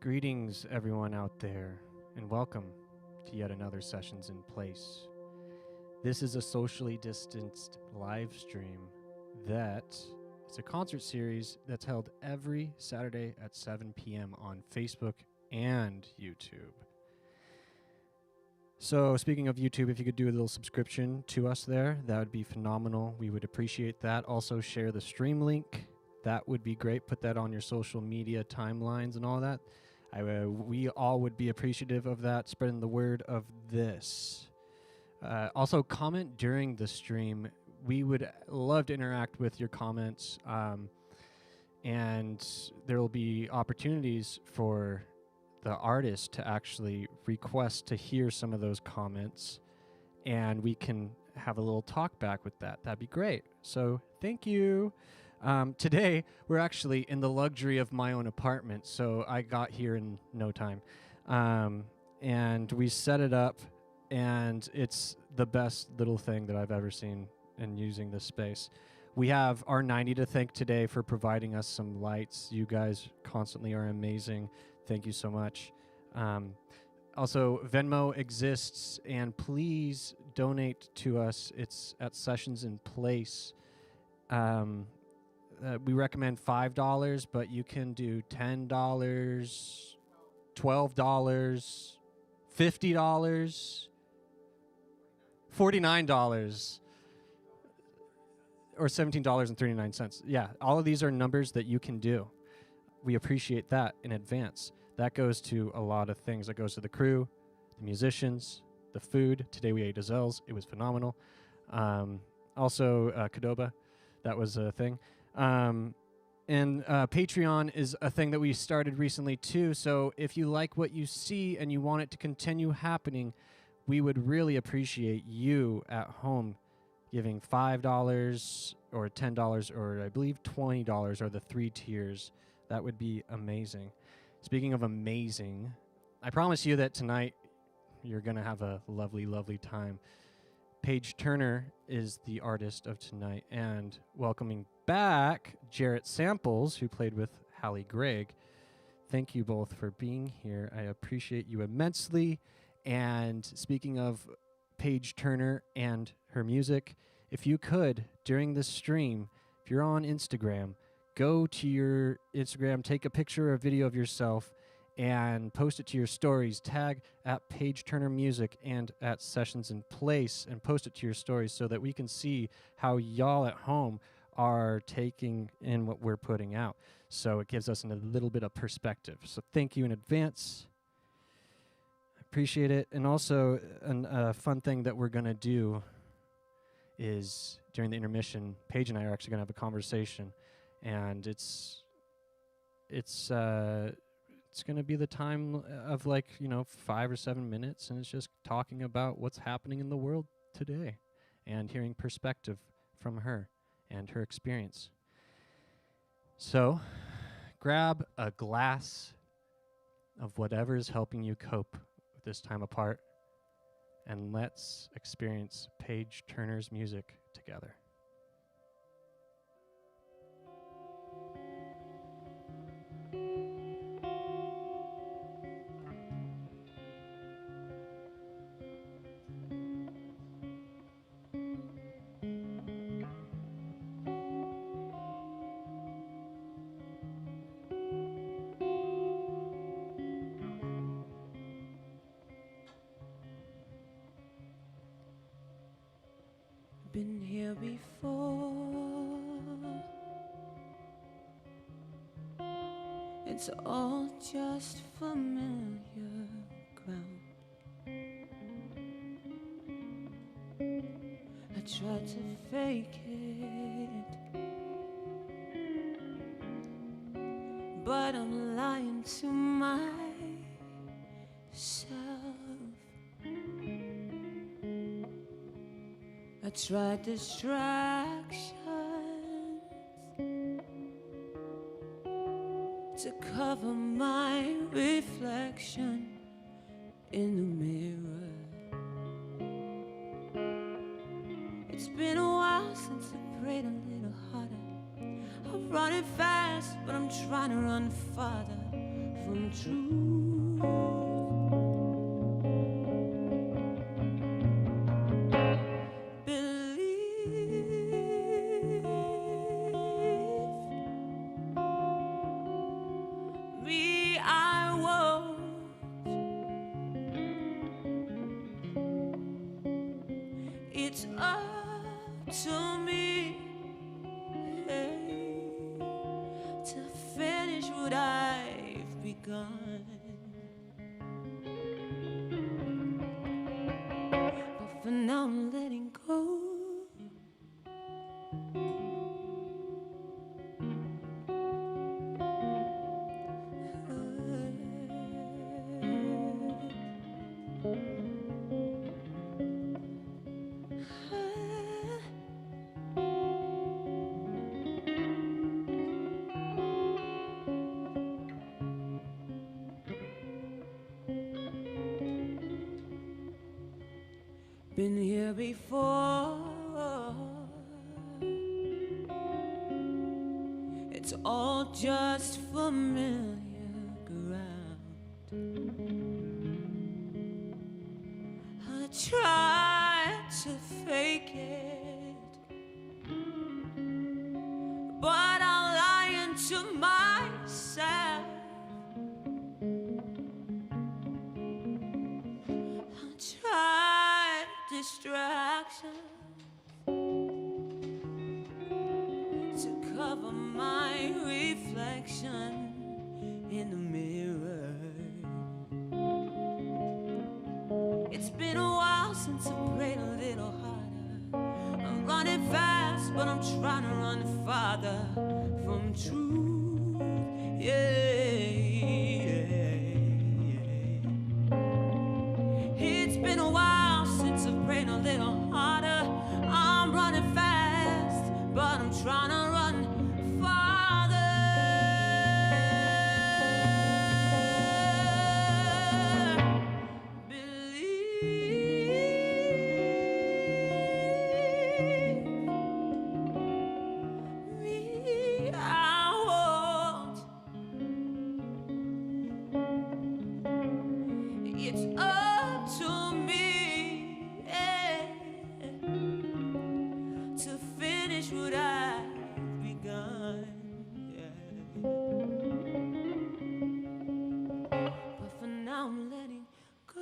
Greetings, everyone out there, and welcome to yet another Sessions in Place. This is a socially distanced live stream that is a concert series that's held every Saturday at 7 p.m. on Facebook and YouTube. So speaking of YouTube, if you could do a little subscription to us there, that would be phenomenal. We would appreciate that. Also share the stream link. That would be great. Put that on your social media timelines and all that. We all would be appreciative of that, spreading the word of this. Also, comment during the stream. We would love to interact with your comments, and there will be opportunities for the artist to actually request to hear some of those comments, and we can have a little talk back with that. That'd be great. So thank you. Today, we're actually in the luxury of my own apartment, so I got here in no time. And we set it up, and it's the best little thing that I've ever seen in using this space. We have R90 to thank today for providing us some lights. You guys constantly are amazing. Thank you so much. Also, Venmo exists, and please donate to us. It's at Sessions in Place. We recommend $5, but you can do $10, $12, $50, $49, or $17.39. Yeah, all of these are numbers that you can do. We appreciate that in advance. That goes to a lot of things. That goes to the crew, the musicians, the food. Today we ate Azel's. It was phenomenal. Also, Qdoba. That was a thing. And Patreon is a thing that we started recently too. So if you like what you see and you want it to continue happening, we would really appreciate you at home giving $5 or $10 or I believe $20 are the 3 tiers. That would be amazing. Speaking of amazing, I promise you that tonight you're going to have a lovely, lovely time. Payge Turner is the artist of tonight, and welcoming back Jarrett Samples, who played with Hallie Gregg. Thank you both for being here. I appreciate you immensely. And speaking of Payge Turner and her music, if you could, during this stream, if you're on Instagram, go to your Instagram, take a picture or video of yourself, and post it to your stories. Tag at Payge Turner Music and at Sessions in Place, and post it to your stories so that we can see how y'all at home are taking in what we're putting out. So it gives us a little bit of perspective. So thank you in advance. I appreciate it. And also, a fun thing that we're going to do is during the intermission, Payge and I are actually going to have a conversation, and it's going to be the time of 5 or 7 minutes, and it's just talking about what's happening in the world today and hearing perspective from her and her experience. So grab a glass of whatever is helping you cope with this time apart, and let's experience Payge Turner's music together. Been here before. It's all just familiar ground. I tried to fake it, but I'm lying to myself. I tried distractions to cover my reflection in the mirror. It's been a while since I prayed a little harder. I'm running fast, but I'm trying to run farther. from truth. Believe me, I won't. It's up to me, hey, to finish what I've begun. But for now I'm letting go. Been here before. It's all just familiar ground. I tried to fake it, but I'm lying to myself. I tried distraction to cover my reflection in the mirror. It's been a while since I prayed a little harder. I'm running fast, but I'm trying to run farther from truth. It's been a while since I've prayed a little harder. I'm running fast, but I'm trying to run farther. Believe me, I won't. It's up to me, yeah, to finish what I've begun, yeah. But for now I'm letting go.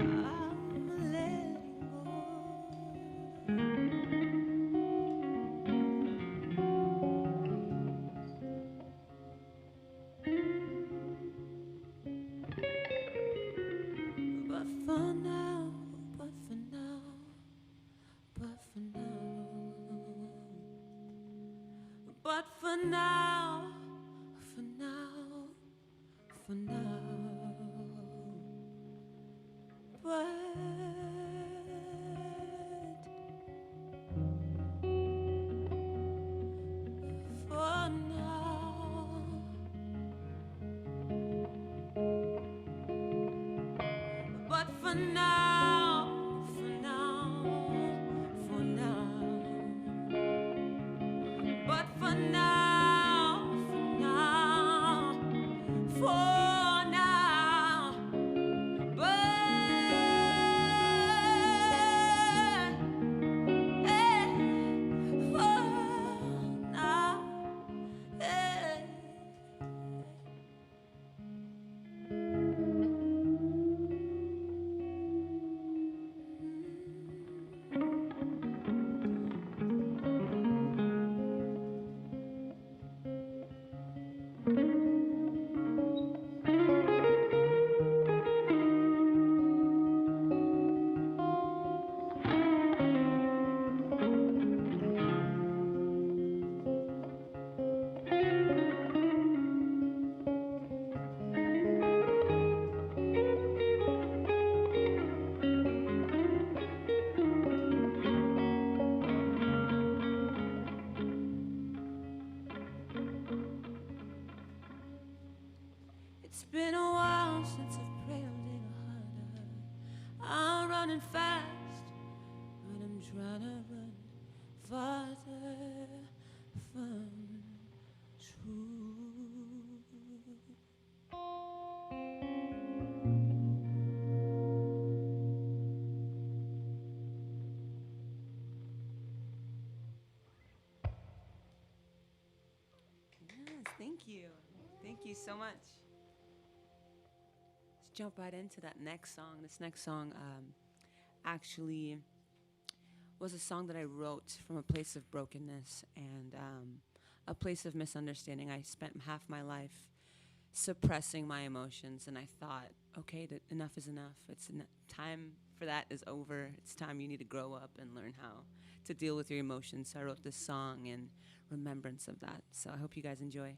I'm letting go. But for now, but for now, but for now, but for now, for now, for now, but for now, but for now, for now, for now, but for now, for now, It's been a while since I've prayed a little harder. running fast, but I'm trying to run farther from truth. Yes, thank you. Thank you so much. Let's jump right into that next song. This next song actually was a song that I wrote from a place of brokenness and a place of misunderstanding. I spent half my life suppressing my emotions, and I thought, okay, that enough is enough. Time for that is over. It's time you need to grow up and learn how to deal with your emotions. So I wrote this song in remembrance of that. So I hope you guys enjoy.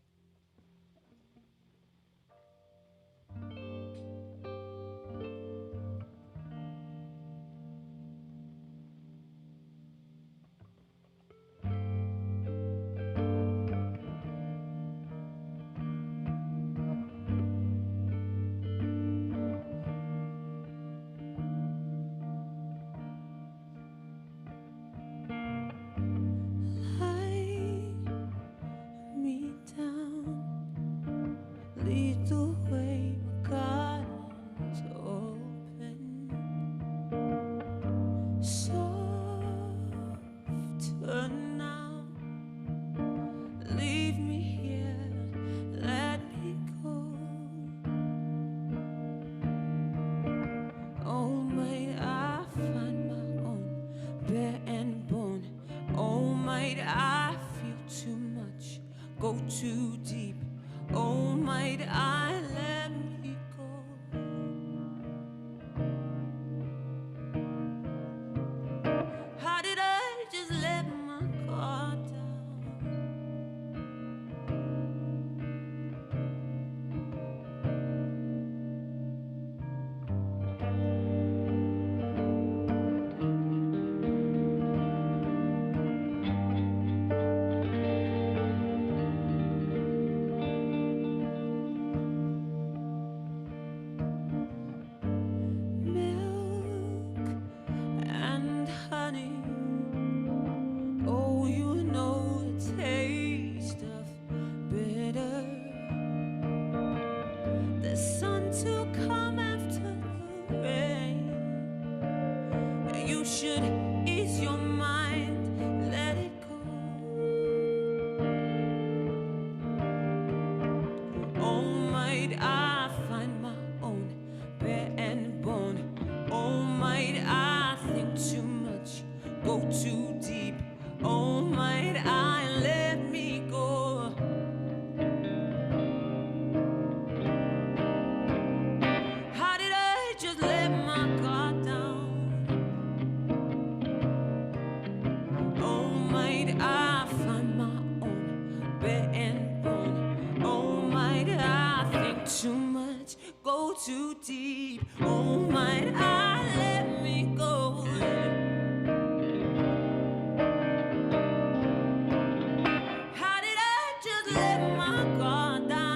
Go too deep, oh might I let me go. How did I just let my guard down? Too deep, oh might I let me go? How did I just let my guard down?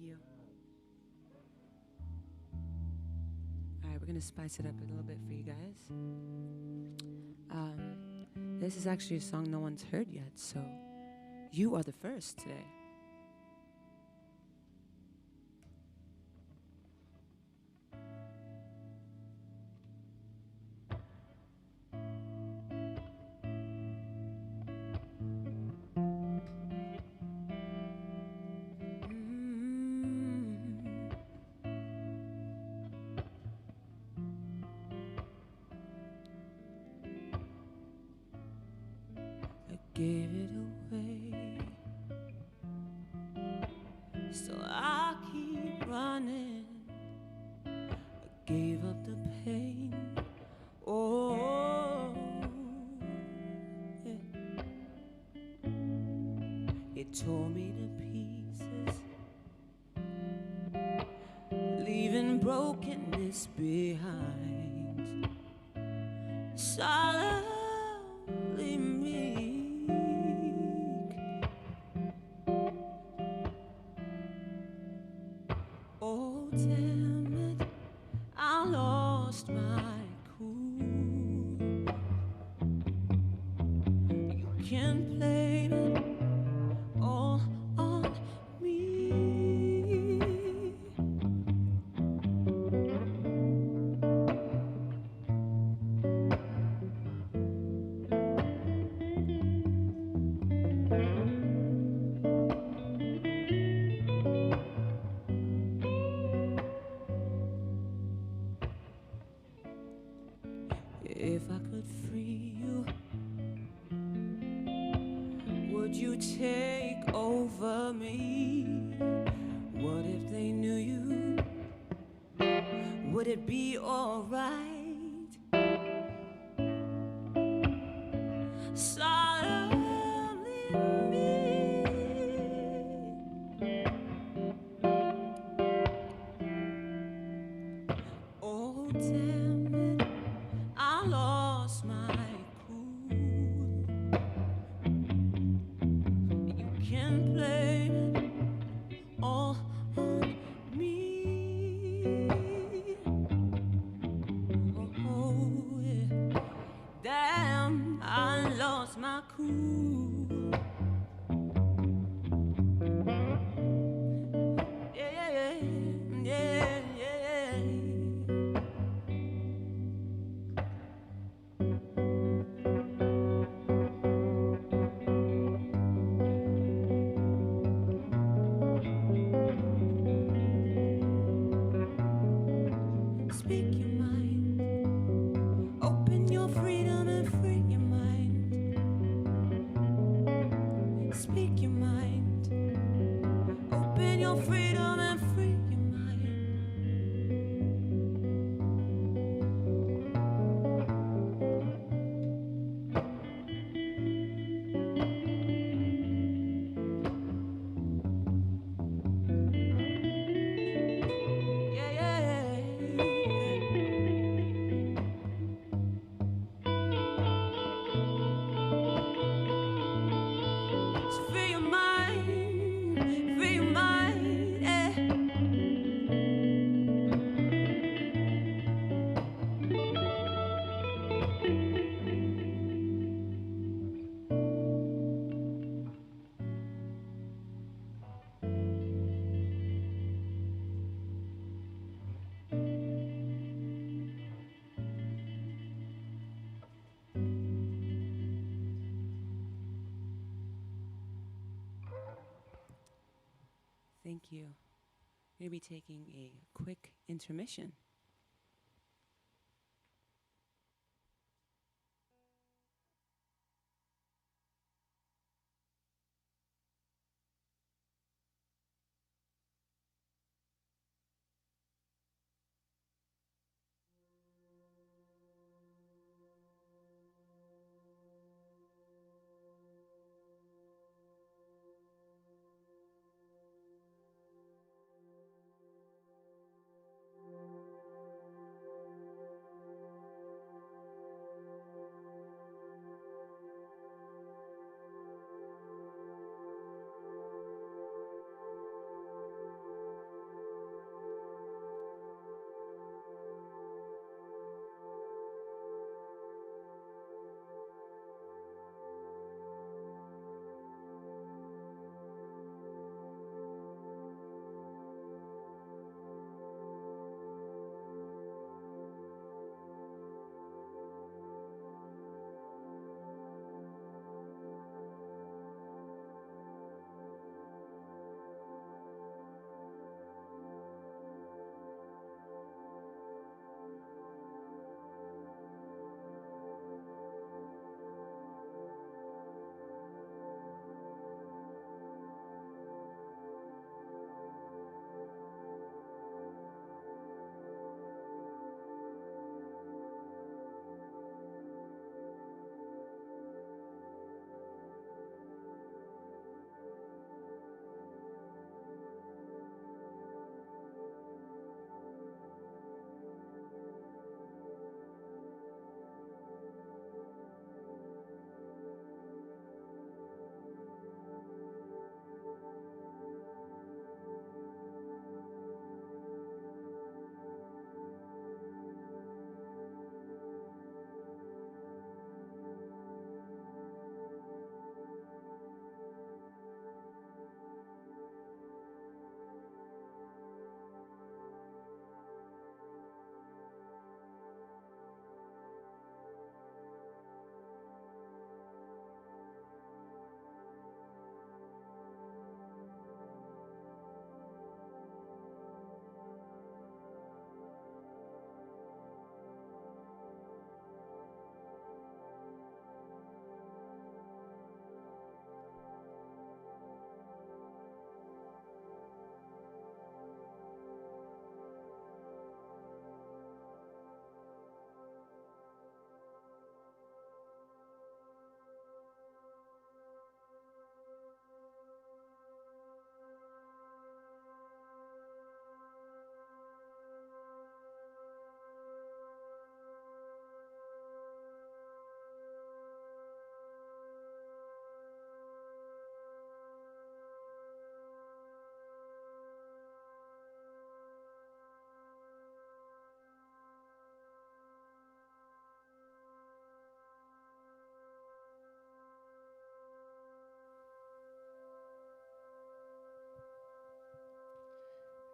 you. All right, we're going to spice it up a little bit for you guys. This is actually a song no one's heard yet, so you are the first today. Gave it away, so I keep running. I gave up the pain. Oh, yeah. It tore me to pieces, leaving brokenness behind. Silently me. Oh, damn it, I lost my cool. You can't blame it all on me. If I could free you, would you take over me? What if they knew you? Would it be alright? Silently me. Oh, damn it, I lost my cool. You can't blame it all on me. Oh, yeah. Damn, I lost my cool. Yeah, yeah, yeah, yeah. Speak your mind. Open your freedom and free your mind. Speak your mind. Open your freedom and free your mind. Yeah, yeah, yeah. So free your mind, yeah. Thank you. We're going to be taking a quick intermission.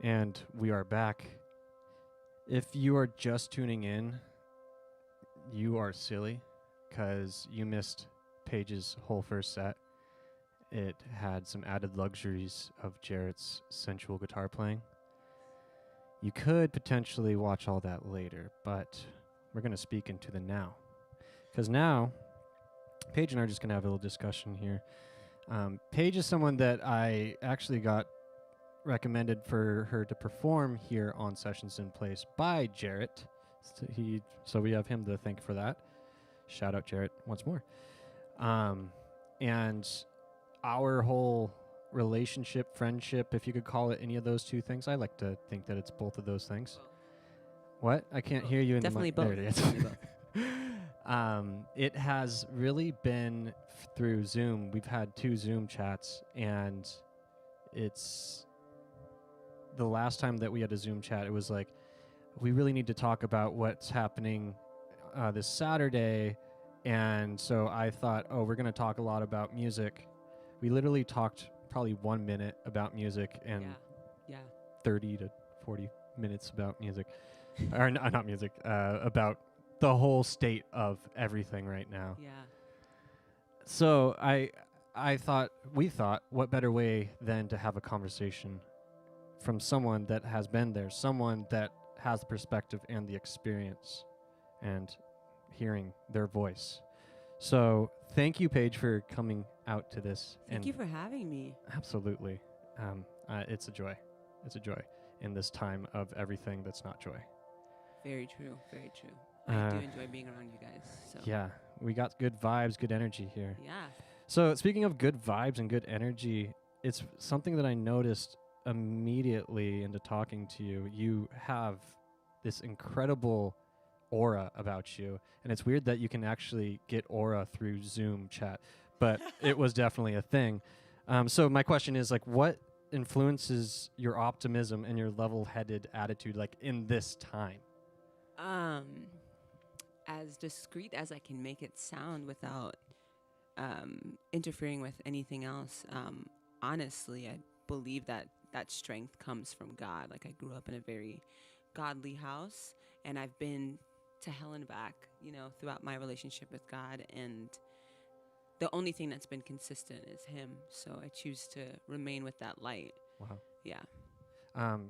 And we are back. If you are just tuning in, you are silly because you missed Payge's whole first set. It had some added luxuries of Jarrett's sensual guitar playing. You could potentially watch all that later, but we're going to speak into the now. Because now, Payge and I are just going to have a little discussion here. Payge is someone that I actually got recommended for her to perform here on Sessions in Place by Jarrett. So we have him to thank for that. Shout out Jarrett once more. And our whole relationship, friendship, if you could call it any of those two things, I like to think that it's both of those things. What? I can't hear you in Definitely the mic. both. There it is. Definitely both. It has really been through Zoom. We've had 2 Zoom chats, and it's the last time that we had a Zoom chat, it was like, we really need to talk about what's happening this Saturday. And so I thought, we're going to talk a lot about music. We literally talked probably 1 minute about music and Yeah. 30 to 40 minutes about music. Or not music, about the whole state of everything right now. Yeah. So we thought, what better way than to have a conversation from someone that has been there, someone that has the perspective and the experience, and hearing their voice. So thank you, Payge, for coming out to this. Thank you for having me. Absolutely. It's a joy. It's a joy in this time of everything that's not joy. Very true. Very true. I do enjoy being around you guys. So. Yeah, we got good vibes, good energy here. Yeah. So speaking of good vibes and good energy, it's something that I noticed immediately into talking to you. You have this incredible aura about you, and it's weird that you can actually get aura through Zoom chat, but it was definitely a thing. So my question is, like, what influences your optimism and your level-headed attitude, like, in this time? As discreet as I can make it sound without interfering with anything else, honestly, I believe that strength comes from God. Like, I grew up in a very godly house, and I've been to hell and back, throughout my relationship with God, and the only thing that's been consistent is Him. So I choose to remain with that light. Wow. Yeah.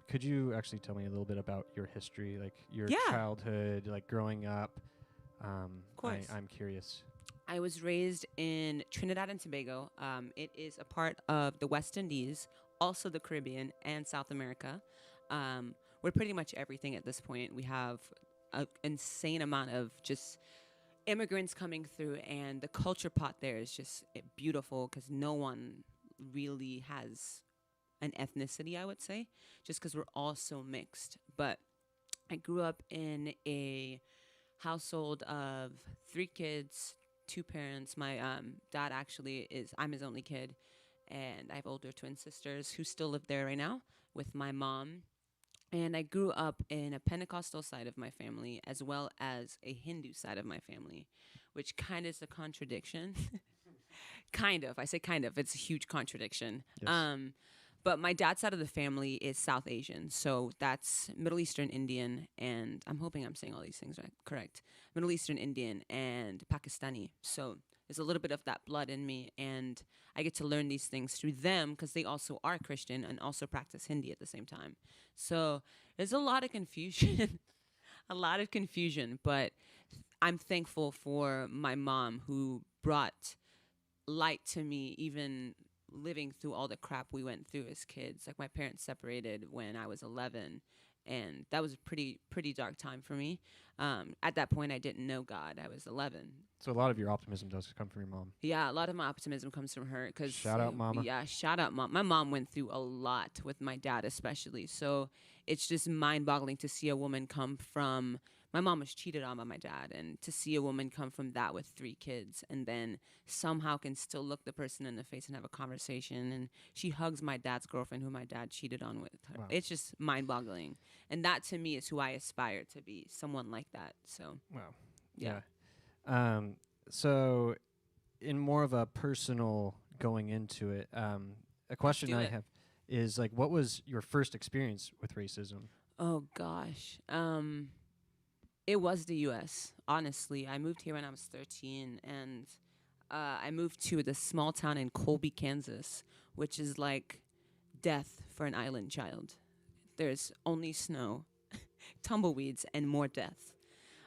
Could you actually tell me a little bit about your history, like your childhood, like growing up? Of course. I'm curious. I was raised in Trinidad and Tobago. It is a part of the West Indies, also the Caribbean and South America. We're pretty much everything at this point. We have an insane amount of just immigrants coming through, and the culture pot there is just beautiful because no one really has an ethnicity, I would say, just because we're all so mixed. But I grew up in a household of 3 kids, 2 parents. My dad actually I'm his only kid, and I have older twin sisters who still live there right now with my mom. And I grew up in a Pentecostal side of my family as well as a Hindu side of my family, which kind of is a contradiction. Kind of. I say kind of. It's a huge contradiction. Yes. But my dad's side of the family is South Asian. So that's Middle Eastern Indian, and I'm hoping I'm saying all these things right, correct. Middle Eastern Indian and Pakistani. So there's a little bit of that blood in me, and I get to learn these things through them because they also are Christian and also practice Hindi at the same time. So there's a lot of confusion, but I'm thankful for my mom who brought light to me, even living through all the crap we went through as kids. Like, my parents separated when I was 11, and that was a pretty dark time for me. At that point, I didn't know God. I was 11. So a lot of your optimism does come from your mom. Yeah, a lot of my optimism comes from her. Shout out, Mama. Yeah, shout out, Mom. My mom went through a lot with my dad especially. So it's just mind-boggling to see a woman come from... My mom was cheated on by my dad, and to see a woman come from that with 3 kids and then somehow can still look the person in the face and have a conversation. And she hugs my dad's girlfriend who my dad cheated on with her. Wow. It's just mind-boggling. And that, to me, is who I aspire to be, someone like that. So, Wow. yeah. So in more of a personal going into it, a question I have is like, what was your first experience with racism? Oh gosh. It was the U.S. Honestly, I moved here when I was 13, and I moved to the small town in Colby, Kansas, which is like death for an island child. There's only snow, tumbleweeds, and more death.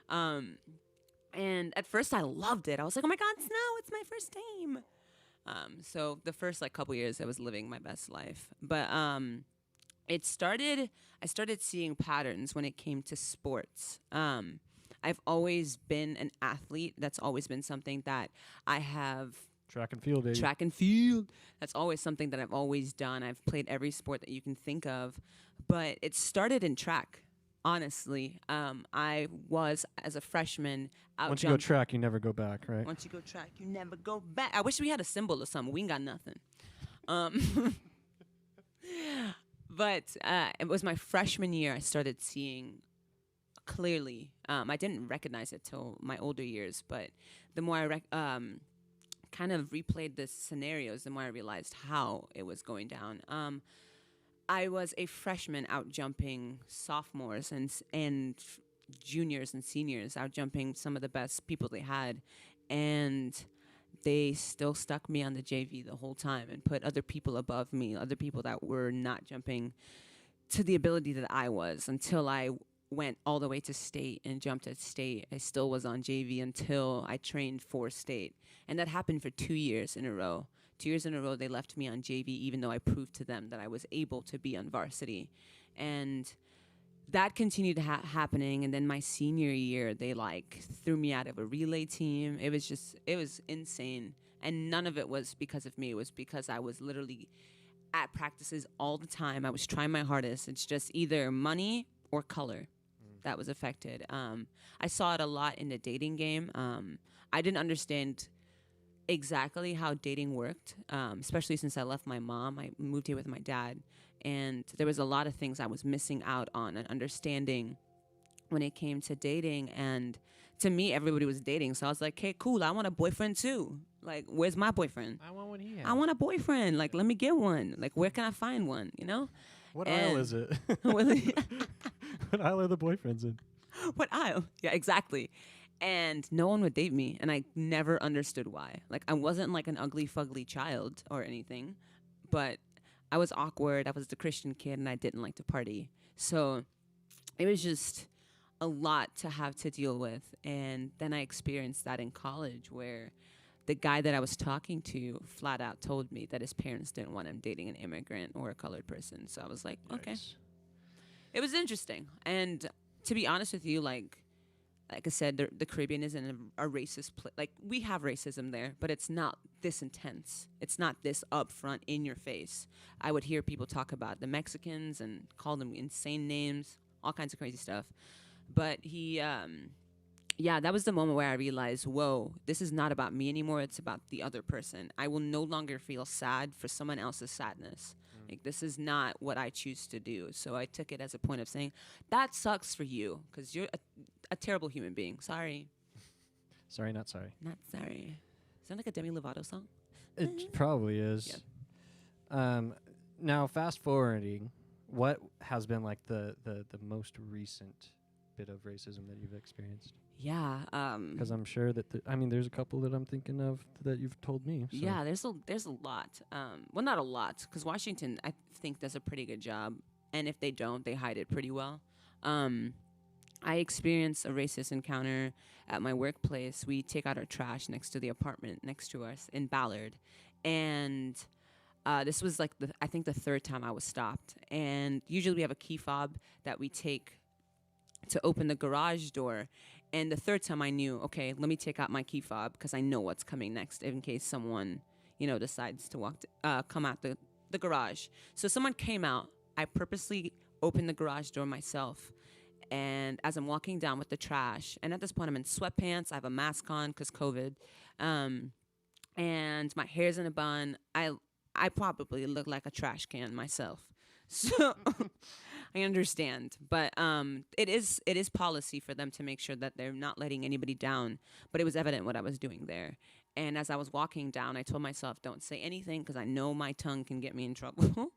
And at first I loved it. I was like, oh my God, snow, it's my first time. So the first like couple years I was living my best life. But I started seeing patterns when it came to sports. I've always been an athlete. That's always been something that I have. Track and field, baby. Track and field. That's always something that I've always done. I've played every sport that you can think of. But it started in track, honestly. I was, as a freshman, out Once you go track, you never go back, right? Once you go track, you never go back. I wish we had a symbol or something. We ain't got nothing. But it was my freshman year I started seeing clearly. I didn't recognize it till my older years, but the more I kind of replayed the scenarios, the more I realized how it was going down. I was a freshman out jumping sophomores and juniors and seniors, out jumping some of the best people they had, and they still stuck me on the JV the whole time and put other people above me, other people that were not jumping to the ability that I was, until I went all the way to state and jumped at state. I still was on JV until I trained for state. And that happened for 2 years in a row. 2 years in a row, they left me on JV, even though I proved to them that I was able to be on varsity. And that continued happening. And then my senior year, they like threw me out of a relay team. It was insane. And none of it was because of me. It was because I was literally at practices all the time. I was trying my hardest. It's just either money or color that was affected. I saw it a lot in the dating game. I didn't understand exactly how dating worked, especially since I left my mom. I moved here with my dad, and there was a lot of things I was missing out on and understanding when it came to dating. And to me, everybody was dating, so I was like, hey, cool, I want a boyfriend too. Like, where's my boyfriend? I want what he has. I want a boyfriend. Like, let me get one. Like, where can I find one, you know? What aisle is it? What aisle are the boyfriends in? What aisle? Yeah, exactly. And no one would date me, and I never understood why. Like, I wasn't like an ugly, fugly child or anything, but I was awkward. I was the Christian kid, and I didn't like to party. So it was just a lot to have to deal with. And then I experienced that in college, where the guy that I was talking to flat out told me that his parents didn't want him dating an immigrant or a colored person. So I was like, okay. It was interesting. And to be honest with you, like I said, the Caribbean isn't a racist place. Like, we have racism there, but it's not this intense. It's not this upfront, in your face. I would hear people talk about the Mexicans and call them insane names, all kinds of crazy stuff. But that was the moment where I realized, whoa, this is not about me anymore. It's about the other person. I will no longer feel sad for someone else's sadness. Like, this is not what I choose to do. So I took it as a point of saying, that sucks for you, because you're a terrible human being. Sorry. Sorry, not sorry. Not sorry. Sound like a Demi Lovato song? It probably is. Yeah. Now, fast forwarding, what has been like the most recent bit of racism that you've experienced? Yeah. Because I'm sure that there's a couple that I'm thinking of that you've told me. So. Yeah, there's a lot. Well, not a lot, because Washington, I think, does a pretty good job. And if they don't, they hide it pretty well. I experienced a racist encounter at my workplace. We take out our trash next to the apartment next to us in Ballard. And this was like, I think the third time I was stopped. And usually we have a key fob that we take to open the garage door. And the third time I knew, okay, let me take out my key fob, because I know what's coming next in case someone, decides to come out the garage. So someone came out. I purposely opened the garage door myself. And as I'm walking down with the trash, and at this point I'm in sweatpants, I have a mask on because COVID, and my hair's in a bun, I probably look like a trash can myself. So I understand, but it is policy for them to make sure that they're not letting anybody down. But it was evident what I was doing there. And as I was walking down, I told myself, don't say anything, because I know my tongue can get me in trouble.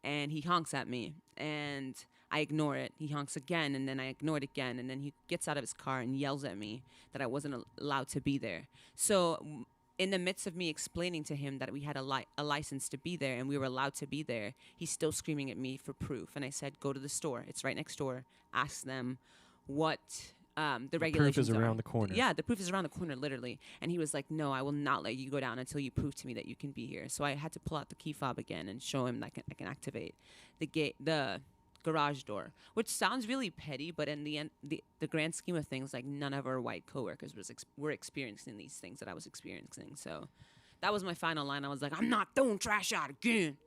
and he honks at me, and I ignore it. He honks again, and then I ignore it again, and then he gets out of his car and yells at me that I wasn't allowed to be there. So in the midst of me explaining to him that we had a license to be there and we were allowed to be there, he's still screaming at me for proof. And I said, go to the store. It's right next door. Ask them what the regulations proof is are. around the corner. Yeah, the proof is around the corner, literally. And he was like, no, I will not let you go down until you prove to me that you can be here. So I had to pull out the key fob again and show him that I can activate the garage door, which sounds really petty, but in the end, the grand scheme of things, like, none of our white coworkers were experiencing these things that I was experiencing. So that was my final line. I was like, I'm not throwing trash out again.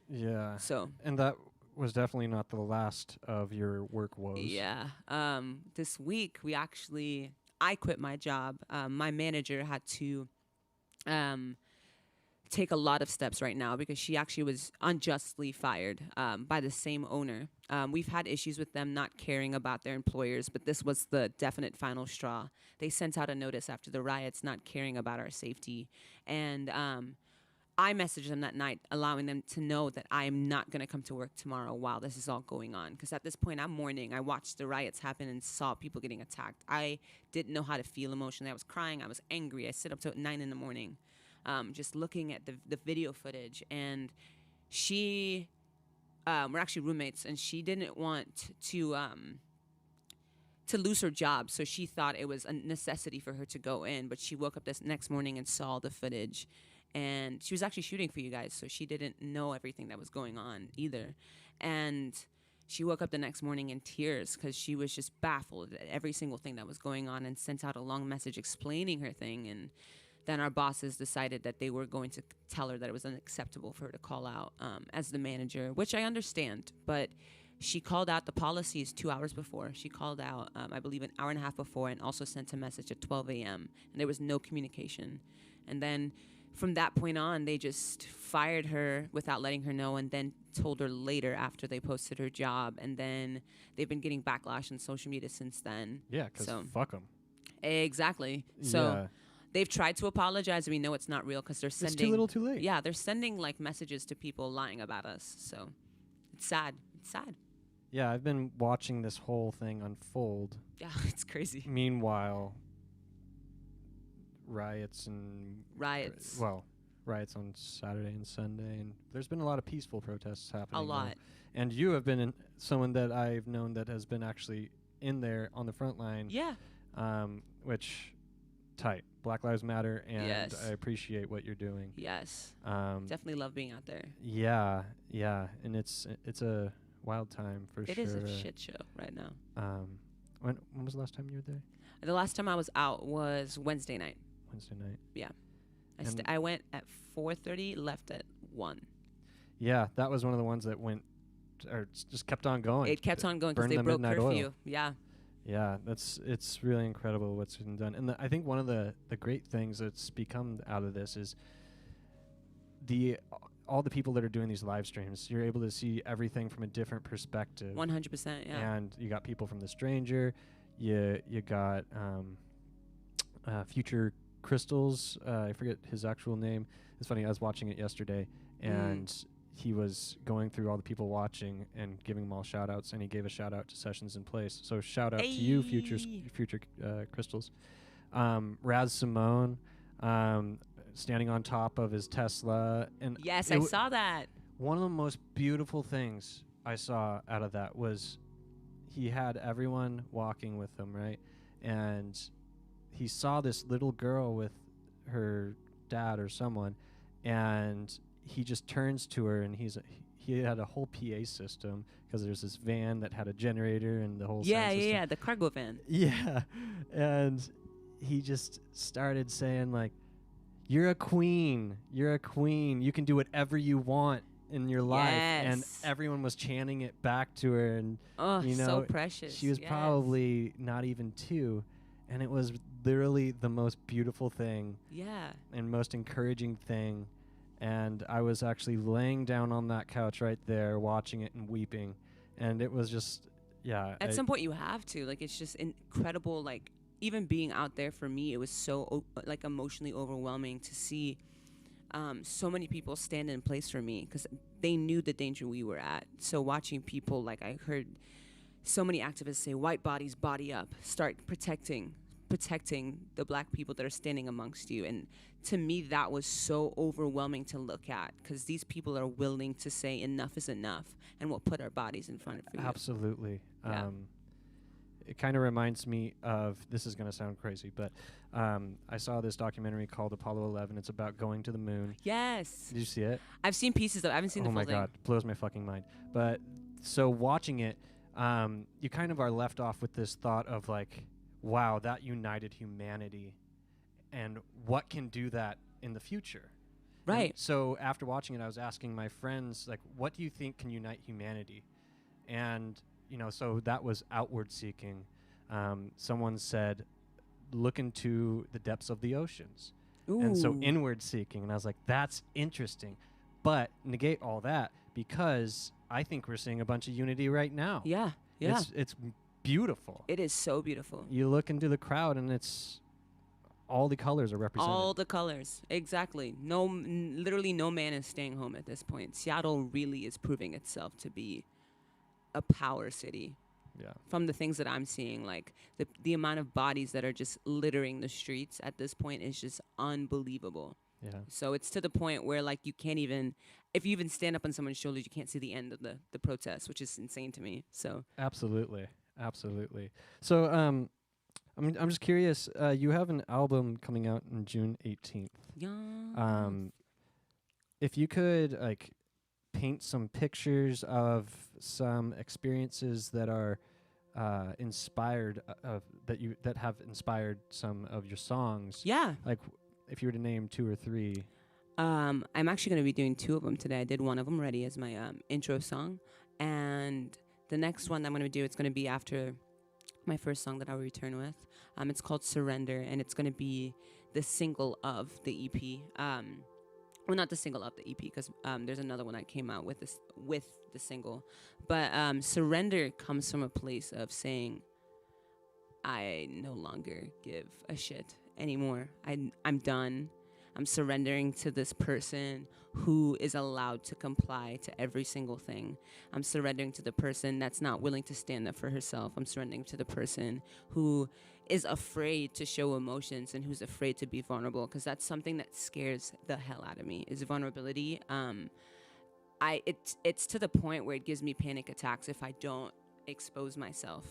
Yeah. So. And that was definitely not the last of your work woes. Yeah. This week I quit my job. My manager had to take a lot of steps right now because she actually was unjustly fired by the same owner. We've had issues with them not caring about their employers, but this was the definite final straw. They sent out a notice after the riots not caring about our safety. And I messaged them that night, allowing them to know that I am not going to come to work tomorrow while this is all going on. Because at this point, I'm mourning. I watched the riots happen and saw people getting attacked. I didn't know how to feel emotionally. I was crying. I was angry. I sit up till 9 in the morning. Just looking at the video footage, and we're actually roommates, and she didn't want to lose her job, so she thought it was a necessity for her to go in, but she woke up this next morning and saw the footage, and she was actually shooting for you guys, so she didn't know everything that was going on either, and she woke up the next morning in tears because she was just baffled at every single thing that was going on and sent out a long message explaining her thing. And then our bosses decided that they were going to tell her that it was unacceptable for her to call out as the manager, which I understand. But she called out the policies 2 hours before. She called out, I believe, an hour and a half before, and also sent a message at 12 a.m. And there was no communication. And then from that point on, they just fired her without letting her know, and then told her later after they posted her job. And then they've been getting backlash on social media since then. Yeah, because fuck them. Exactly. So. Yeah. They've tried to apologize. We know it's not real because they're sending. It's too little, too late. Yeah, they're sending like messages to people lying about us. So it's sad. It's sad. Yeah, I've been watching this whole thing unfold. Yeah, it's crazy. Meanwhile, riots on Saturday and Sunday, and there's been a lot of peaceful protests happening. A lot. And you have been someone that I've known that has been actually in there on the front line. Yeah. Which, tight. Black Lives Matter, and yes. I appreciate what you're doing. Yes. Definitely love being out there. Yeah, and it's a wild time for sure. It is a shit show right now. When was the last time you were there? The last time I was out was Wednesday night. Yeah. I went at 4:30, left at 1. Yeah, that was one of the ones that went, or just kept on going. It kept on going because they broke curfew. Yeah. Yeah, it's really incredible what's been done. And I think one of the great things that's become out of this is all the people that are doing these live streams. You're able to see everything from a different perspective. 100%, yeah. And you got people from The Stranger. You got Future Crystals. I forget his actual name. It's funny, I was watching it yesterday, and he was going through all the people watching and giving them all shout outs, and he gave a shout out to Sessions in Place. So shout out to you, Future Crystals. Raz Simone, standing on top of his Tesla. And yes, I saw that. One of the most beautiful things I saw out of that was he had everyone walking with him, right? And he saw this little girl with her dad or someone, and he just turns to her, and he had a whole PA system because there's this van that had a generator and the whole sound system. The cargo van. Yeah, and he just started saying like, "You're a queen. You're a queen. You can do whatever you want in your life." And everyone was chanting it back to her, and so precious. She was probably not even 2, and it was literally the most beautiful thing. Yeah. And most encouraging thing. And I was actually laying down on that couch right there watching it and weeping. And it was just, yeah. At some point you have to. Like, it's just incredible. Like, even being out there for me, it was so, emotionally overwhelming to see so many people stand in place for me because they knew the danger we were at. So watching people, like I heard so many activists say, white bodies, body up, start protecting the black people that are standing amongst you. And to me, that was so overwhelming to look at because these people are willing to say enough is enough and we'll put our bodies in front of you. Absolutely. Yeah. It kind of reminds me of, this is going to sound crazy, but I saw this documentary called Apollo 11. It's about going to the moon. Yes. Did you see it? I've seen pieces of it. I haven't seen the full thing. Oh my God, blows my fucking mind. But so watching it, you kind of are left off with this thought of like, wow, that united humanity, and what can do that in the future? Right. And so after watching it, I was asking my friends, like, what do you think can unite humanity? And, you know, so that was outward seeking. Someone said, look into the depths of the oceans. Ooh. And so inward seeking. And I was like, that's interesting. But negate all that because I think we're seeing a bunch of unity right now. Yeah. Yeah. It's beautiful. It is so beautiful. You look into the crowd and it's all the colors are represented. All the colors. Exactly. Literally no man is staying home at this point. Seattle really is proving itself to be a power city. Yeah. From the things that I'm seeing, like the amount of bodies that are just littering the streets at this point is just unbelievable. Yeah. So it's to the point where like you can't even, if you even stand up on someone's shoulders, you can't see the end of the protest, which is insane to me. So Absolutely. So I'm just curious, you have an album coming out on June 18th. yeah. If you could like paint some pictures of some experiences that are inspired that have inspired some of your songs. Yeah. Like if you were to name 2 or 3. I'm actually going to be doing 2 of them today. I did one of them already as my intro song. And the next one that I'm going to do, it's going to be after my first song that I'll return with. It's called Surrender, and it's going to be the single of the EP. Well, not the single of the EP, because there's another one that came out with the single. But Surrender comes from a place of saying, I no longer give a shit anymore. I'm done. I'm surrendering to this person who is allowed to comply to every single thing. I'm surrendering to the person that's not willing to stand up for herself. I'm surrendering to the person who is afraid to show emotions and who's afraid to be vulnerable, because that's something that scares the hell out of me, is vulnerability. It's to the point where it gives me panic attacks if I don't expose myself.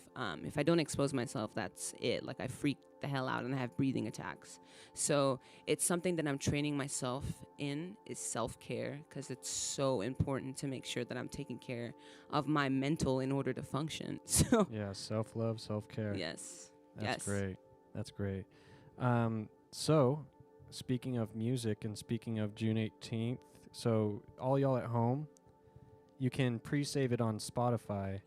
If I don't expose myself, that's it. Like I freak the hell out and I have breathing attacks. So it's something that I'm training myself in, is self-care, because it's so important to make sure that I'm taking care of my mental in order to function. So Yeah, self-love, self-care. yes. That's great. That's great. So speaking of music and speaking of June 18th, so all y'all at home, you can pre-save it on Spotify.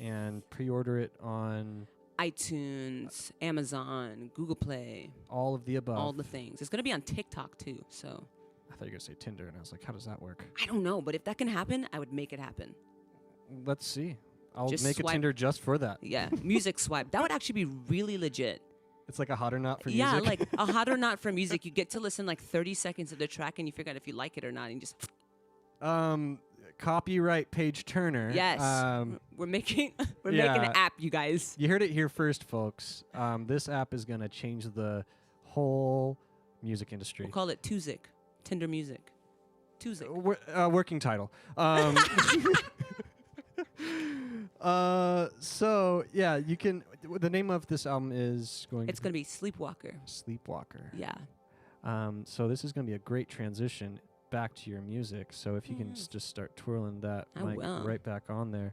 And pre-order it on iTunes, Amazon, Google Play. All of the above. All the things. It's going to be on TikTok, too. So I thought you were going to say Tinder, and I was like, how does that work? I don't know, but if that can happen, I would make it happen. Let's see. I'll Just make a swipe. Tinder just for that. Yeah, music swipe. That would actually be really legit. It's like a hot or not for yeah, music. like a hot or not for music. You get to listen like 30 seconds of the track, and you figure out if you like it or not, and you just... Copyright Page Turner. Yes. We're making an app, you guys. You heard it here first, folks. This app is going to change the whole music industry. We'll call it Tuzik. Tinder Music. Tuzik. Working title. So, yeah, you can... The name of this album is going It's going to be Sleepwalker. Sleepwalker. Yeah. So this is going to be a great transition back to your music. So if you can just start twirling that mic right back on there.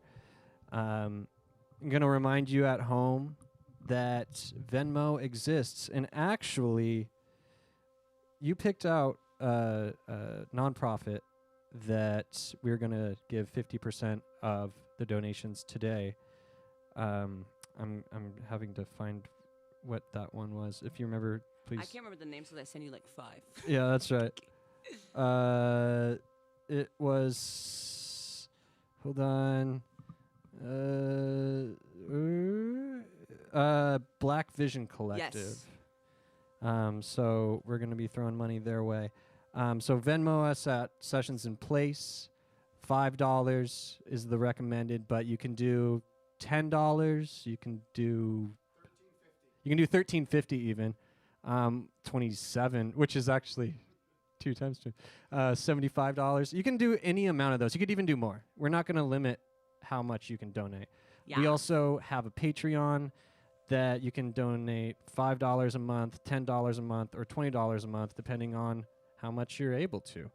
I'm going to remind you at home that Venmo exists. And actually, you picked out a nonprofit that we're going to give 50% of the donations today. I'm having to find what that one was. If you remember, please. I can't remember the name, so I send you like 5. Yeah, that's right. It was, hold on, Black Vision Collective. Yes. So we're going to be throwing money their way. So Venmo us at Sessions in Place. $5 is the recommended, but you can do $10. You can do $13.50 even. 27, which is actually 2 times 2, $75. You can do any amount of those. You could even do more. We're not going to limit how much you can donate. Yeah. We also have a Patreon that you can donate $5 a month, $10 a month, or $20 a month, depending on how much you're able to.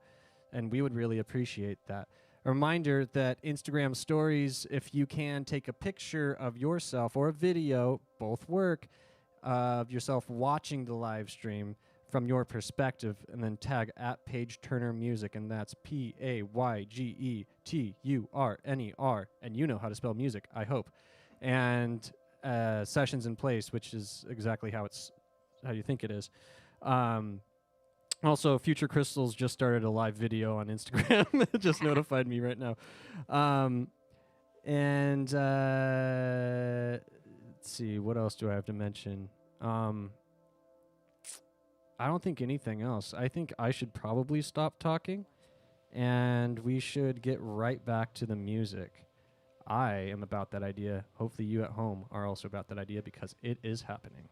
And we would really appreciate that. A reminder that Instagram stories, if you can take a picture of yourself or a video, both work, of yourself watching the live stream from your perspective, and then tag at Payge Turner Music, and that's PaygeTurner, and you know how to spell music, I hope. And Sessions in Place, which is exactly how you think it is. Also, Future Crystals just started a live video on Instagram. It just notified me right now. Let's see, what else do I have to mention? I don't think anything else. I think I should probably stop talking, and we should get right back to the music. I am about that idea. Hopefully you at home are also about that idea, because it is happening.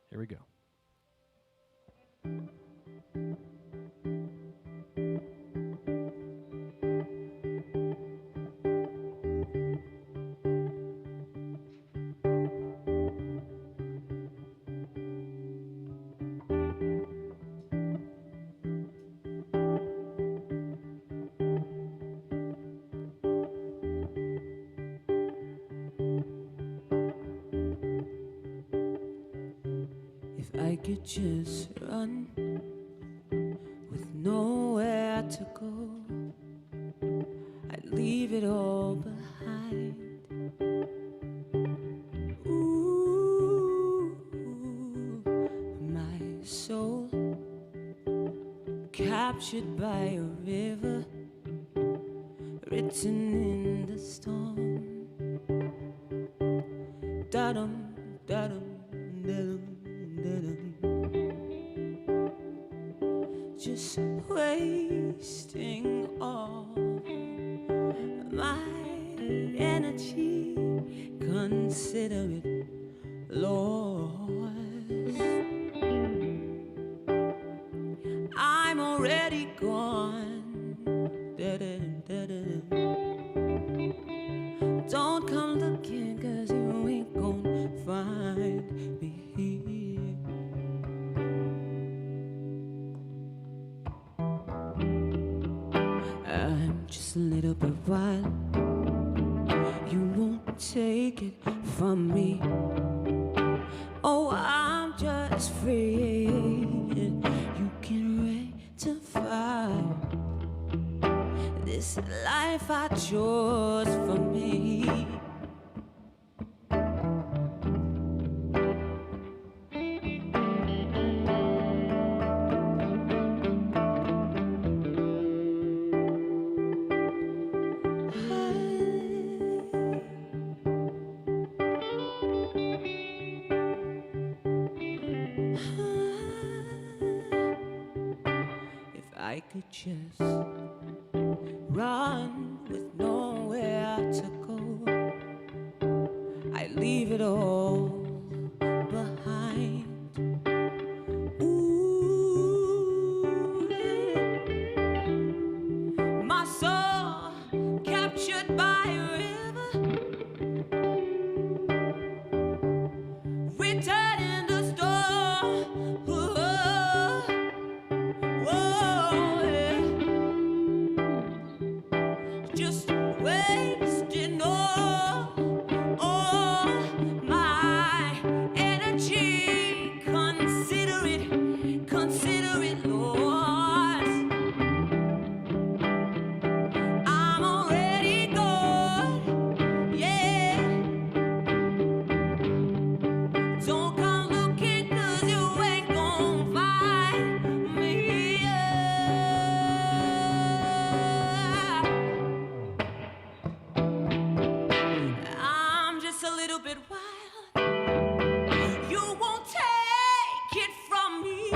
Here we go. I could just run with nowhere to go, I'd leave it all behind. Ooh, my soul captured by a river, written in the storm. Da-dum, da-dum, da-dum. Just wasting all my energy, consider it lost. I'm already gone. Don't come looking, 'cause you ain't gonna find me here. I'm just a little bit wild. You won't take it from me. Oh, I'm just free. You can rectify this life I chose for me. I could just run with nowhere to go, I leave it all behind. Ooh, my soul captured by a river, written in the storm. Just wasting all my energy. Consider it lost. I'm already gone, yeah. Don't come looking, 'cause you ain't gonna find me, I'm just a little bit wild. You won't take it from me,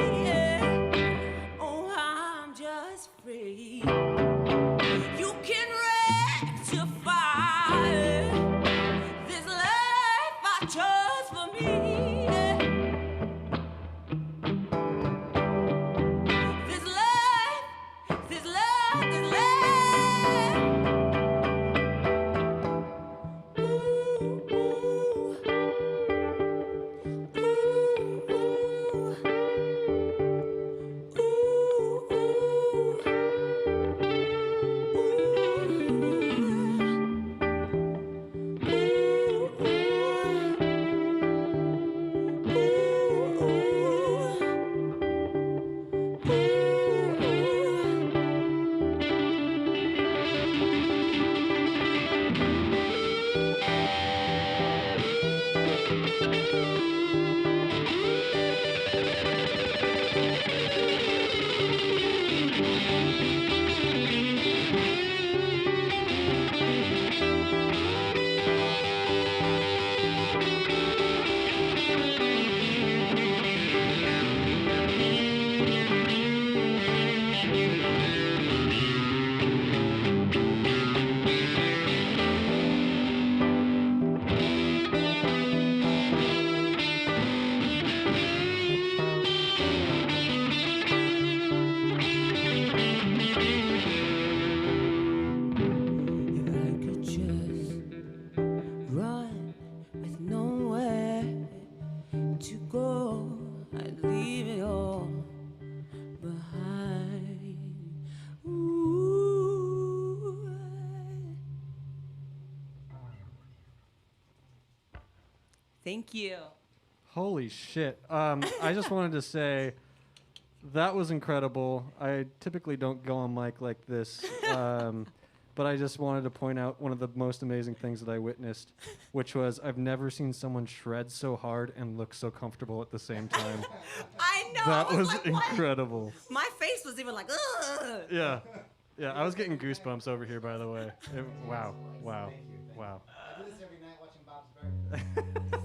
Thank you. Holy shit. I just wanted to say that was incredible. I typically don't go on mic like this, but I just wanted to point out one of the most amazing things that I witnessed, which was I've never seen someone shred so hard and look so comfortable at the same time. I know. That was like, incredible. what? My face was even like, ugh. Yeah. Yeah, I was getting goosebumps over here, by the way. Wow. Wow. Wow. I do this every night watching Bob's Burgers.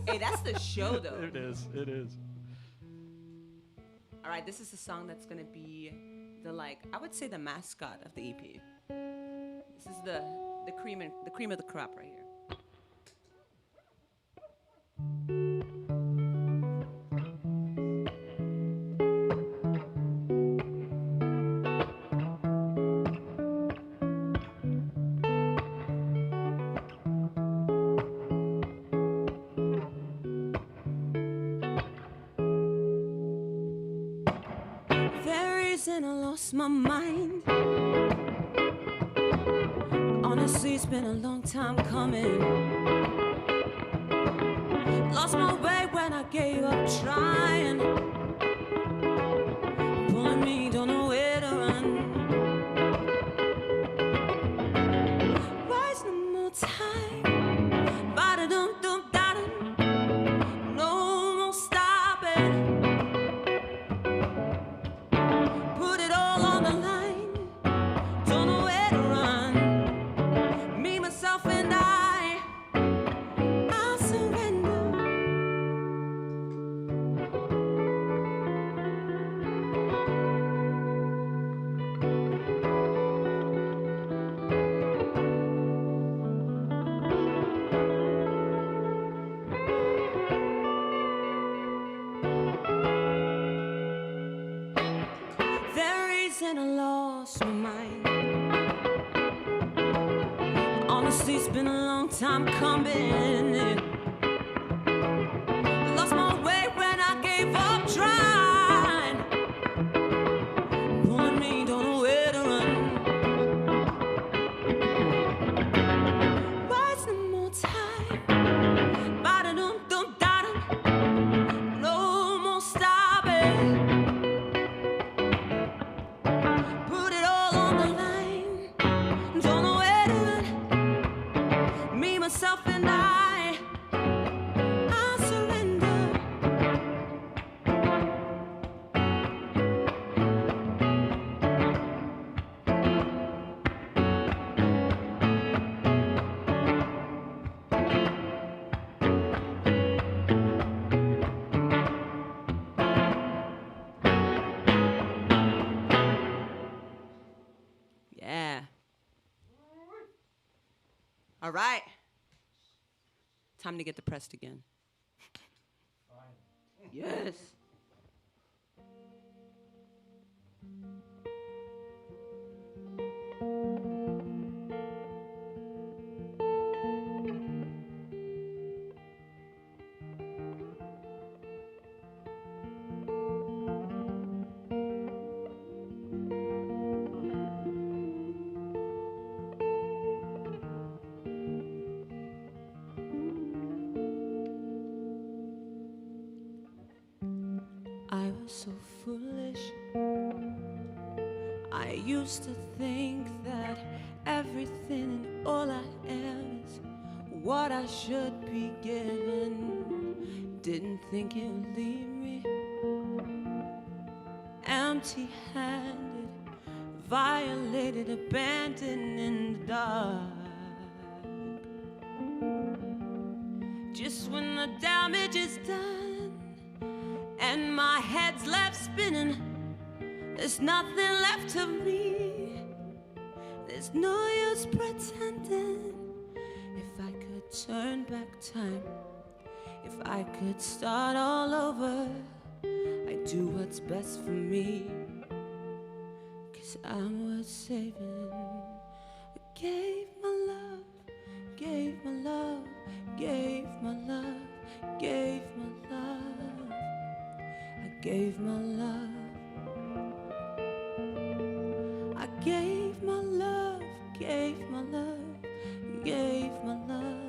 Hey, that's the show, though. It is. It is. All right, this is a song that's going to be I would say the mascot of the EP. This is the cream of the crop right here. And I lost my mind. Honestly, it's been a long time coming. Lost my way when I gave up trying. Pulling me, don't know where to run. Why's no more time? Ba-da-dum-dum-da-dum. No more stopping. And I lost my mind. Honestly, it's been a long time coming. Lost my way when I gave up trying. Pulling me, don't know where to run. Why's no more time? Ba-da-dum-dum-da-dum. No more stopping. Myself and I surrender. Yeah. All right. Time to get depressed again. Yes. I was so foolish. I used to think that everything and all I am is what I should be given. Didn't think it would leave me empty-handed, violated, abandoned in the dark. Just when the damage is done and my head's left spinning, there's nothing left of me. There's no use pretending. If I could turn back time, if I could start all over, I'd do what's best for me. 'Cause I'm worth saving. I gave my love, gave my love, gave my love, gave my love. I gave my love. I gave my love, gave my love, gave my love.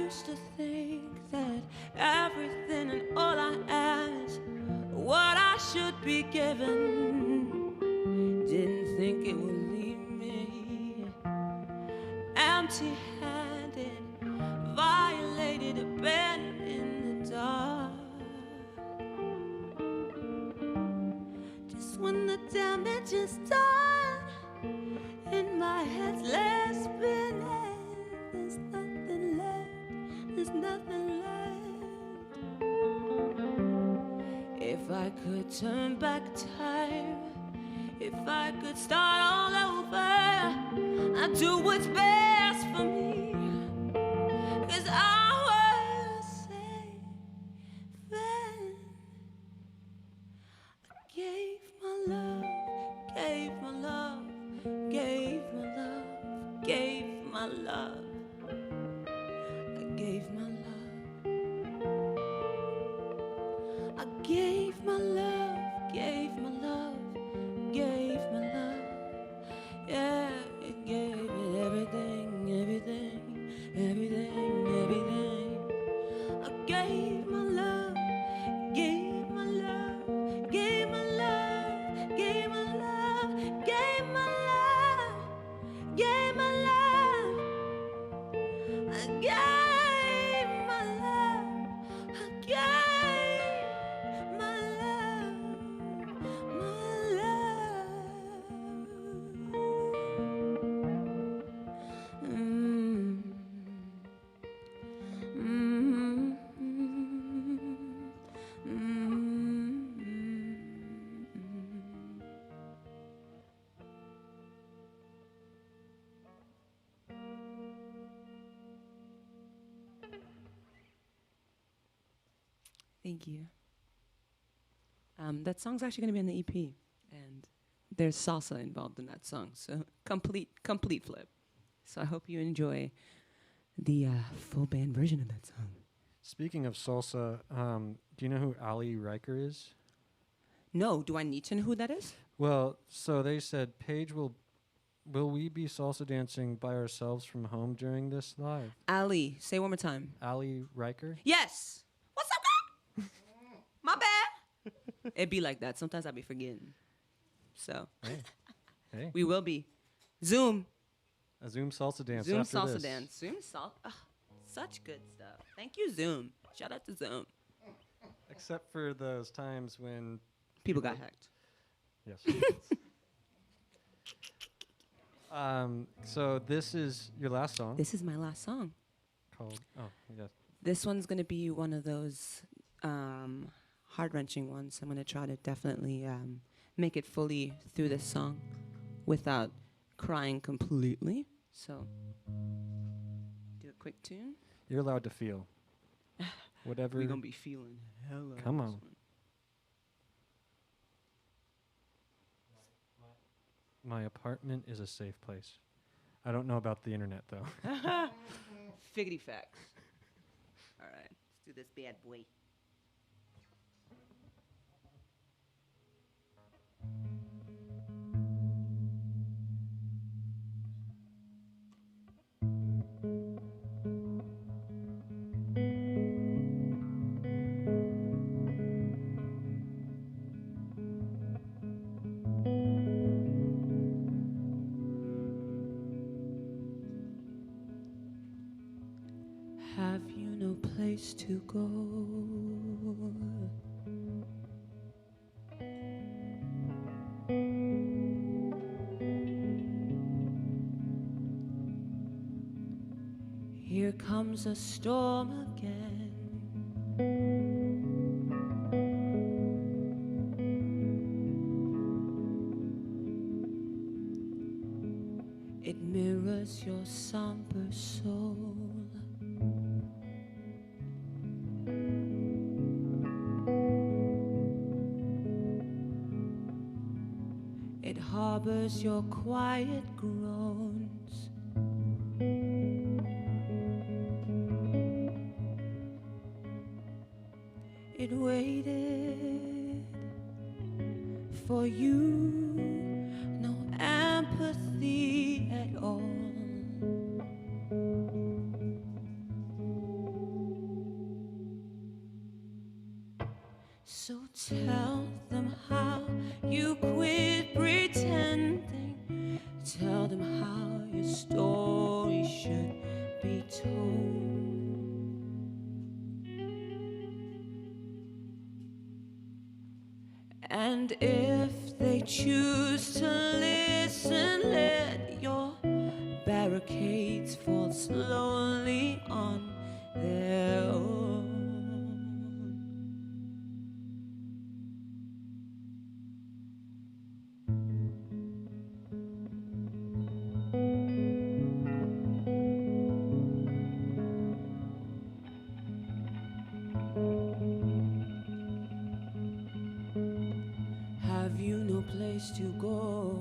used to think that everything and all I asked, what I should be given, didn't think it would leave me empty-handed, violated, abandoned in the dark. Just when the damage is done and my head's left spinning, there's nothing left, there's nothing left. If I could turn back time, if I could start all over, I'd do what's best for me, 'cause I was safe then. I gave my love, gave my love, gave my love, gave my love. I gave my love. I gave my love, gave my love, gave my love. Yeah, it gave it everything, everything, everything, everything. I gave my love, gave my love, gave my love, gave my love, gave my love, gave my love. I gave my love, I gave my love, my love. Thank you. That song's actually going to be on the EP, and there's salsa involved in that song, so complete flip. So I hope you enjoy the full band version of that song. Speaking of salsa, do you know who Ali Riker is? No, do I need to know who that is? Well, so they said, Payge, will we be salsa dancing by ourselves from home during this live? Ali, say one more time. Ali Riker? Yes. What's up, guy? My bad. It be like that. Sometimes I be forgetting. So Hey. we will be. Zoom. A Zoom salsa dance Zoom after salsa this. dance. Zoom salsa. Such good stuff. Thank you, Zoom. Shout out to Zoom. Except for those times when... People got hacked. Yes. So this is your last song. This is my last song. Called... Oh, yes. This one's going to be one of those heart-wrenching ones. I'm going to try to definitely make it fully through this song without crying completely. So, do a quick tune. You're allowed to feel. Whatever. We're going to be feeling hella. Come this on. one. My apartment is a safe place. I don't know about the internet, though. Figgity facts. All right, let's do this bad boy. Have you no place to go? Here comes a storm again. It mirrors your somber soul. It harbors your quiet groans. It waited for you, no empathy at all. tell them how you quit pretending. Tell them how your story should be told. And if they choose to listen, let your barricades fall slowly on their own. Have you no place to go?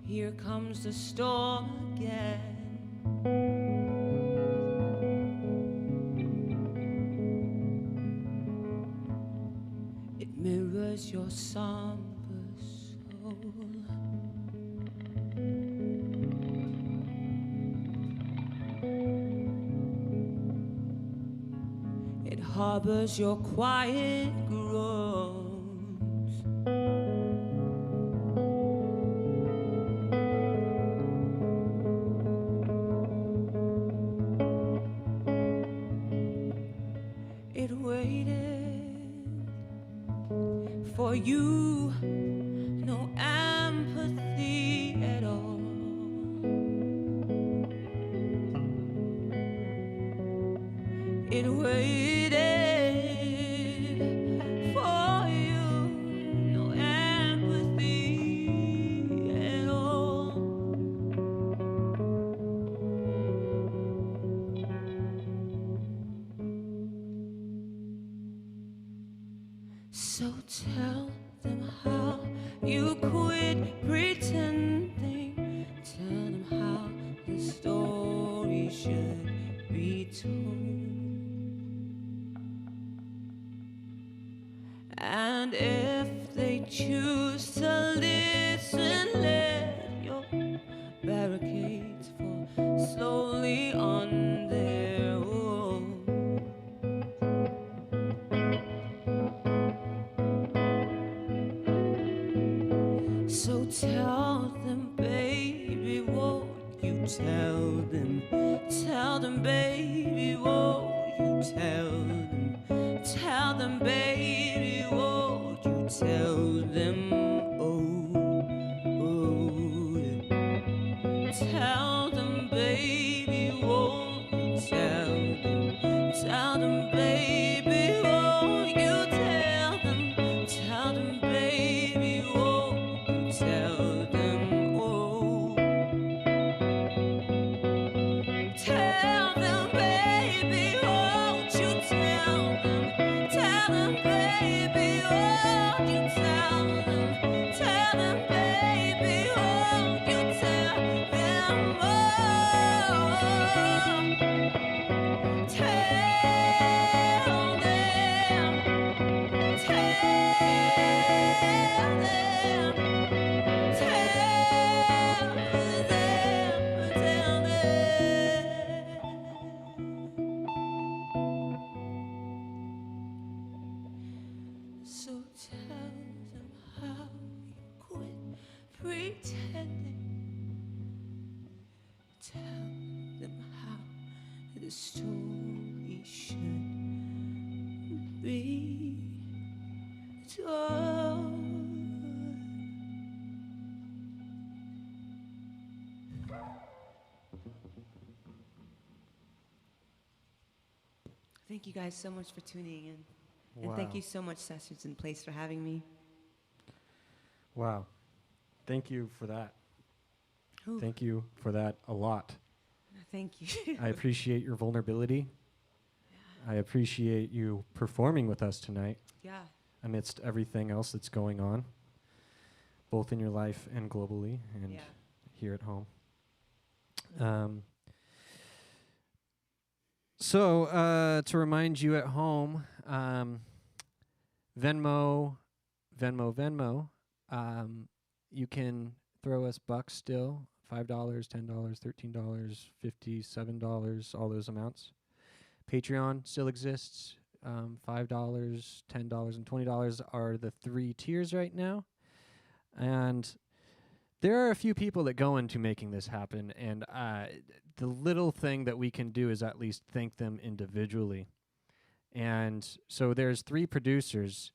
Here comes the storm again. It mirrors your somber soul. It harbors your quiet groans. It waited for you, no empathy at all. It waited for you, no empathy at all. So tell them how you quit pretending. Tell them how the story should be told. And if they choose to listen, let your barricades fall slowly on their own. So tell them, baby, won't you tell them? Tell them, baby, won't you tell them? Tell them, baby, won't you tell them? Oh, oh, yeah. Tell them, baby, won't you tell them? Tell them, baby, won't you tell them? Tell them, baby, won't you tell them? Oh, tell them, baby, won't you tell them? Tell them, baby, won't you tell them? Tell them, baby, won't you tell them? Oh, tell them, tell them, tell them. So tell them how you quit pretending. Tell them how the story should be told. Thank you guys so much for tuning in. And thank you so much, Sessions in Place, for having me. Wow. Thank you for that. Ooh. Thank you for that a lot. Thank you. I appreciate your vulnerability. I appreciate you performing with us tonight Yeah. amidst everything else that's going on, both in your life and globally and Yeah. here at home. So to remind you at home, Venmo. You can throw us bucks still $5, $10, $13, $50, $7, all those amounts. Patreon still exists. $5, $10, and $20 are the 3 tiers right now. And there are a few people that go into making this happen, and the little thing that we can do is at least thank them individually. And so there's 3 producers.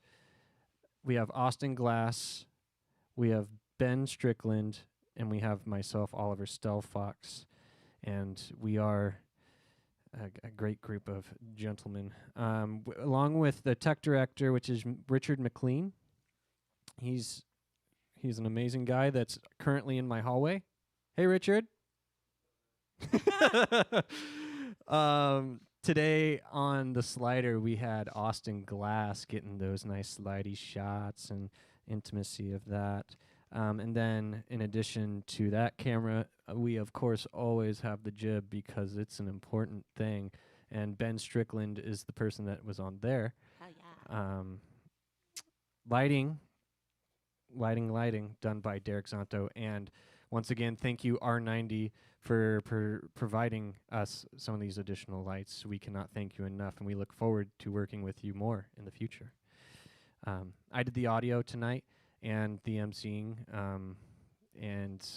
We have Austin Glass, we have Ben Strickland, and we have myself, Oliver Stelfox. And we are a great group of gentlemen. Along with the tech director, which is Richard McLean. He's an amazing guy that's currently in my hallway. Hey, Richard. Today on the slider, we had Austin Glass getting those nice slidey shots and intimacy of that. And then in addition to that camera, we of course always have the jib because it's an important thing. And Ben Strickland is the person that was on there. Hell yeah. Lighting, done by Derek Zanto. And once again, thank you, R90, for providing us some of these additional lights. We cannot thank you enough, and we look forward to working with you more in the future. I did the audio tonight and the emceeing, and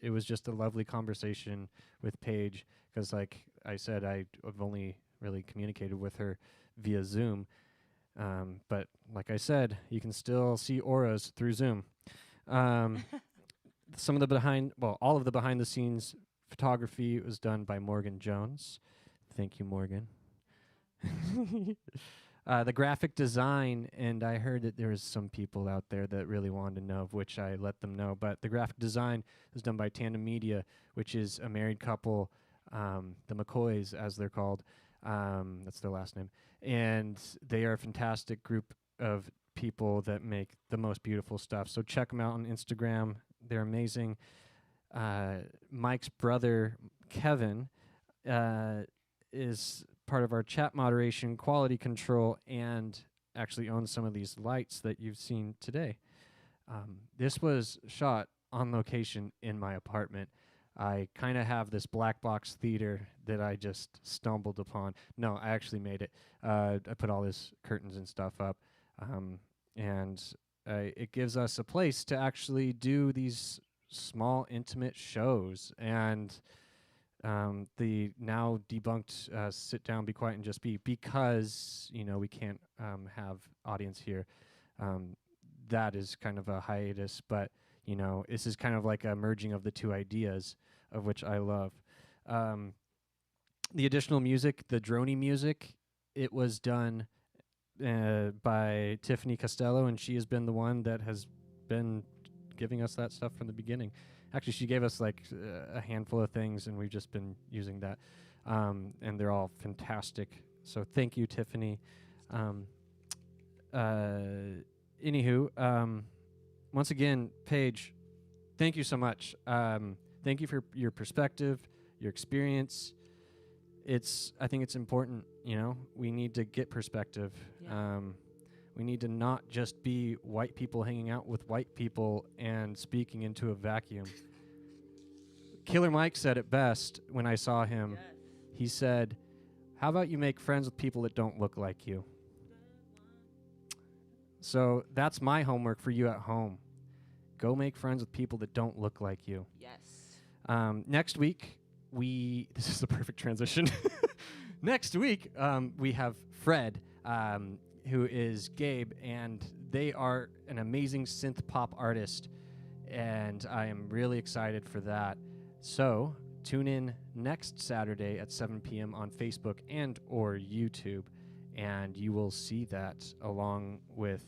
it was just a lovely conversation with Payge, because like I said, I've only really communicated with her via Zoom. But like I said, you can still see auras through Zoom. All of the behind the scenes photography was done by Morgan Jones. Thank you, Morgan. The graphic design, and I heard that there was some people out there that really wanted to know, of which I let them know, but the graphic design is done by Tandem Media, which is a married couple, the McCoys, as they're called. That's their last name. And they are a fantastic group of people that make the most beautiful stuff. So check them out on Instagram. They're amazing. Mike's brother, Kevin, is part of our chat moderation, quality control, and actually owns some of these lights that you've seen today. This was shot on location in my apartment. I kind of have this black box theater that I just stumbled upon. No, I actually made it. I put all this curtains and stuff up, and it gives us a place to actually do these small, intimate shows. And the now debunked sit down, be quiet, and just be, because, we can't have audience here. That is kind of a hiatus, but, this is kind of like a merging of the 2 ideas, of which I love. The additional music, the droney music, it was done by Tiffany Costello, and she has been the one that has been giving us that stuff from the beginning. Actually, she gave us like a handful of things, and we've just been using that. And they're all fantastic. So thank you, Tiffany. Anywho, once again, Payge, thank you so much. Thank you for your perspective, your experience. I think it's important, we need to get perspective. Yeah. We need to not just be white people hanging out with white people and speaking into a vacuum. Killer Mike said it best when I saw him. Yes. He said, how about you make friends with people that don't look like you? So that's my homework for you at home. Go make friends with people that don't look like you. Yes. Next week, this is the perfect transition. Next week, we have Fred, who is Gabe, and they are an amazing synth pop artist, and I am really excited for that. So tune in next Saturday at 7 p.m. on Facebook and or YouTube, and you will see that along with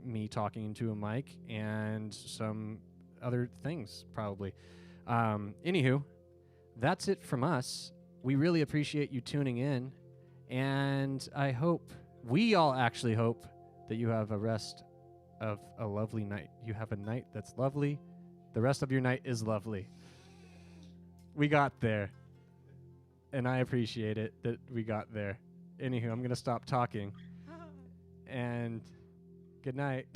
me talking into a mic and some other things, probably. Anywho, that's it from us. We really appreciate you tuning in, and we all actually hope that you have a rest of a lovely night. You have a night that's lovely. The rest of your night is lovely. We got there, and I appreciate it that we got there. Anywho, I'm going to stop talking, and good night.